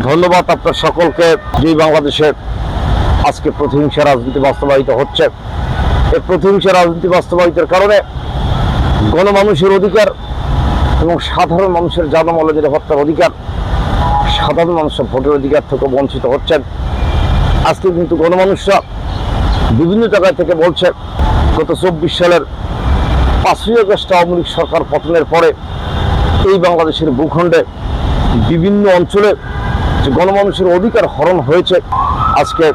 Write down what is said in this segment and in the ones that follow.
ধন্যবাদ আপনার সকলকে। যে বাংলাদেশে আজকে প্রতিহিংসা রাজনীতি বাস্তবায়িত হচ্ছে, এই প্রতিহিংসা রাজনীতি বাস্তবায়িতের কারণে গণমানুষের অধিকার এবং সাধারণ মানুষের জানমাল নিরাপত্তার অধিকার, সাধারণ মানুষের ভোটের অধিকার থেকে বঞ্চিত হচ্ছেন। আজকে কিন্তু গণমানুষরা বিভিন্ন জায়গা থেকে বলছে, গত 24 সালের 5ই আগস্ট আওয়ামী লীগ সরকার পতনের পরে এই বাংলাদেশের ভূখণ্ডে বিভিন্ন অঞ্চলে যে গণমানুষের অধিকার হরণ হয়েছে। আজকে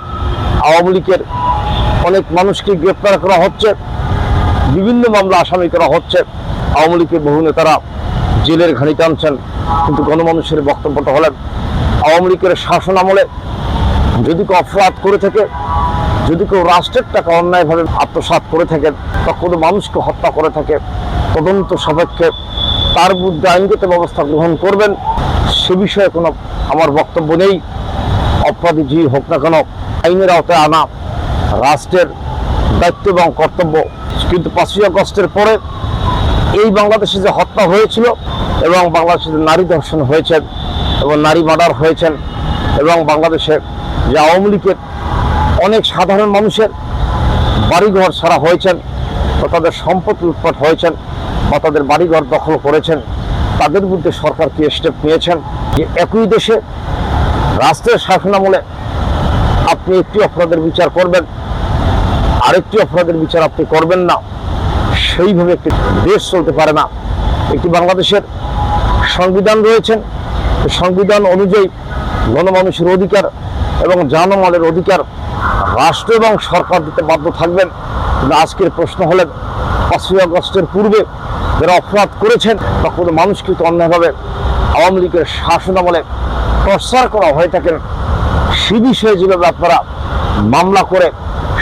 আওয়ামী লীগের অনেক মানুষকে গ্রেপ্তার করা হচ্ছে, বিভিন্ন মামলা আসামি করা হচ্ছে, আওয়ামী লীগের বহু নেতারা জেলের ঘানি টানছেন। কিন্তু গণমানুষের বক্তব্যটা হলেন, আওয়ামী লীগের শাসন আমলে যদি কেউ অপরাধ করে থাকে, যদি কেউ রাষ্ট্রের টাকা অন্যায়ভাবে আত্মসাৎ করে থাকেন বা কোনো মানুষকে হত্যা করে থাকে, তদন্ত সাপেক্ষে তার বিরুদ্ধে আইনগত ব্যবস্থা গ্রহণ করবেন। সে বিষয়ে কোনো আমার বক্তব্য নেই। অপরাধী যে হোক না কেন, আইনের আওতায় আনা রাষ্ট্রের দায়িত্ব এবং কর্তব্য। কিন্তু 5ই আগস্টের পরে এই বাংলাদেশে যে হত্যা হয়েছিল এবং বাংলাদেশে যে নারী ধর্ষণ হয়েছেন এবং নারী মার্ডার হয়েছেন, এবং বাংলাদেশে যে আওয়ামী লীগের অনেক সাধারণ মানুষের বাড়িঘর ছাড়া হয়েছেন বা তাদের সম্পদ লুটপাট হয়েছেন বা তাদের বাড়িঘর দখল করেছেন, তাদের বিরুদ্ধে সরকার কি স্টেপ নিয়েছেন যে একই দেশে রাষ্ট্রের শাসনামলে আপনি একটি অপরাধের বিচার করবেন, আরেকটি অপরাধের বিচার আপনি করবেন না? সেইভাবে একটি দেশ চলতে পারে না। একটি বাংলাদেশের সংবিধান রয়েছেন, সংবিধান অনুযায়ী গণমানুষের অধিকার এবং জানমালের অধিকার রাষ্ট্র এবং সরকার দিতে বাধ্য থাকবেন। কিন্তু আজকের প্রশ্ন হলেন, 5ই আগস্টের পূর্বে যারা অপরাধ করেছেন বা কোনো মানুষকে অন্যায়ভাবে আওয়ামী লীগের শাসন আমলে টর্চার করা হয়ে থাকেন, সে বিষয়ে যেভাবে আপনারা মামলা করে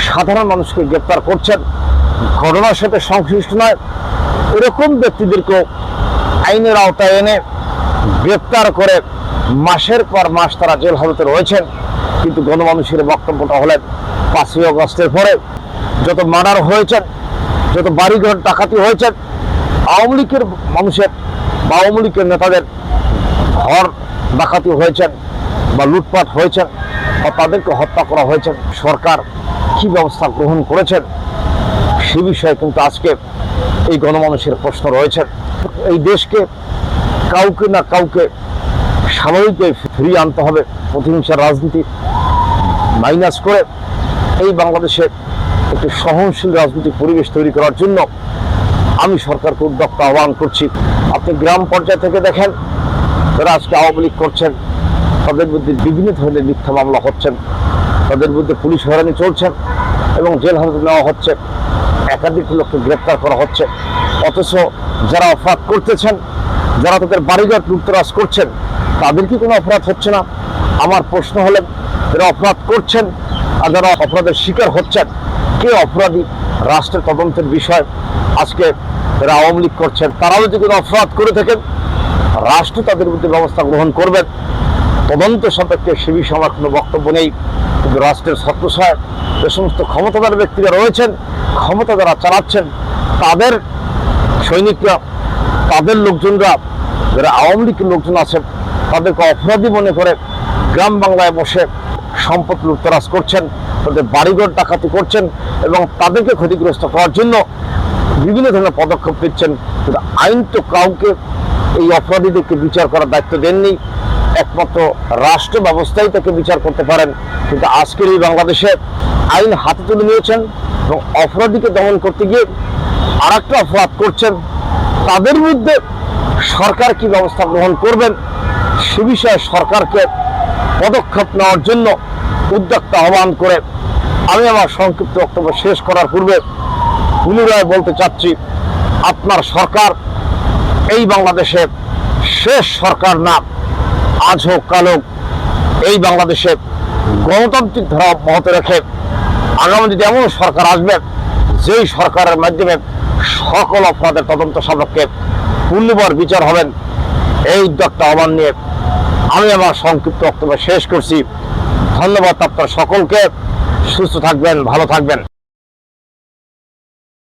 সাধারণ মানুষকে গ্রেপ্তার করছেন, ঘটনার সাথে সংশ্লিষ্ট নয় এরকম ব্যক্তিদেরকেও আইনের আওতায় এনে গ্রেপ্তার করে মাসের পর মাস তারা জেল হাজতে রয়েছেন। কিন্তু গণমানুষের বক্তব্যটা হলেন, 5ই আগস্টের পরে যত মার্ডার হয়েছেন, যত বাড়িঘর ডাকাতি হয়েছেন, আওয়ামী লীগের মানুষের বা আওয়ামী লীগের নেতাদের ঘর ডাকাতি হয়েছেন বা লুটপাট হয়েছেন বা তাদেরকে হত্যা করা হয়েছে, সরকার কি ব্যবস্থা গ্রহণ করেছেন সে বিষয়ে কিন্তু আজকে এই গণমানুষের প্রশ্ন রয়েছে। এই দেশকে কাউকে না কাউকে স্বাভাবিকভাবে ফিরিয়ে আনতে হবে। প্রতিহিংসার রাজনীতি মাইনাস করে এই বাংলাদেশে একটি সহনশীল রাজনৈতিক পরিবেশ তৈরি করার জন্য আমি সরকারকে উদ্যোক্তা আহ্বান করছি। আপনি গ্রাম পর্যায় থেকে দেখেন, যারা আজকে আওয়ামী লীগ করছেন তাদের বিরুদ্ধে বিভিন্ন ধরনের মিথ্যা মামলা হচ্ছেন, তাদের বিরুদ্ধে পুলিশ হয়রানি চলছেন এবং জেল হাজতে নেওয়া হচ্ছে, একাধিক লোককে গ্রেপ্তার করা হচ্ছে। অথচ যারা অপরাধ করতেছেন, যারা তাদের বাড়িঘর লুটতরাজ করছেন, তাদের কি কোনো অপরাধ হচ্ছে না? আমার প্রশ্ন হলেন, যারা অপরাধ করছেন আর যারা অপরাধের শিকার হচ্ছেন, কে অপরাধী? রাষ্ট্রের তদন্তের বিষয়। আজকে যারা আওয়ামী লীগ করছেন তারাও যদি কোনো অপরাধ করে থাকেন, রাষ্ট্র তাদের বিরুদ্ধে ব্যবস্থা গ্রহণ করবেন। তদন্ত সাপেক্ষে সে বিষয়ে আমার কোনো বক্তব্য নেই। কিন্তু রাষ্ট্রের ছত্রছায়ায় যে সমস্ত ক্ষমতাধর ব্যক্তিরা রয়েছেন, ক্ষমতা যারা চালাচ্ছেন, তাদের সৈনিকরা, তাদের লোকজনরা, যারা আওয়ামী লীগের লোকজন আছেন, তাদেরকে অপরাধী মনে করে গ্রাম বাংলায় বসে সম্পদ লুটতরাজ করছেন, তাদের বাড়িঘর ডাকাতি করছেন এবং তাদেরকে ক্ষতিগ্রস্ত করার জন্য বিভিন্ন ধরনের পদক্ষেপ নিচ্ছেন। কিন্তু আইন তো কাউকে এই অপরাধীদেরকে বিচার করার দায়িত্ব দেননি, একমাত্র রাষ্ট্র ব্যবস্থাই তাকে বিচার করতে পারেন। কিন্তু আজকের এই বাংলাদেশে আইন হাতে তুলে নিয়েছেন এবং অপরাধীকে দমন করতে গিয়ে আর একটা অপরাধ করছেন, তাদের বিরুদ্ধে সরকার কি ব্যবস্থা গ্রহণ করবেন সে বিষয়ে সরকারকে পদক্ষেপ নেওয়ার জন্য উদ্যোক্তা আহ্বান করে আমি আমার সংক্ষিপ্ত বক্তব্য শেষ করার পূর্বে পুনরায় বলতে চাচ্ছি, আপনার সরকার এই বাংলাদেশে শেষ সরকার না। আজ হোক কাল হোক এই বাংলাদেশে গণতান্ত্রিক ধারা অব্যাহত রেখে আগামী দিনে এমন সরকার আসবে যেই সরকারের মাধ্যমে সকল অপরাধের তদন্ত সাপেক্ষে পূর্ণবার বিচার হবেন। এই উদ্যোক্তা আহ্বান নিয়ে আমি আমার সংক্ষিপ্ত বক্তব্য শেষ করছি। ধন্যবাদ আপনার সকলকে। সুস্থ থাকবেন, ভালো থাকবেন।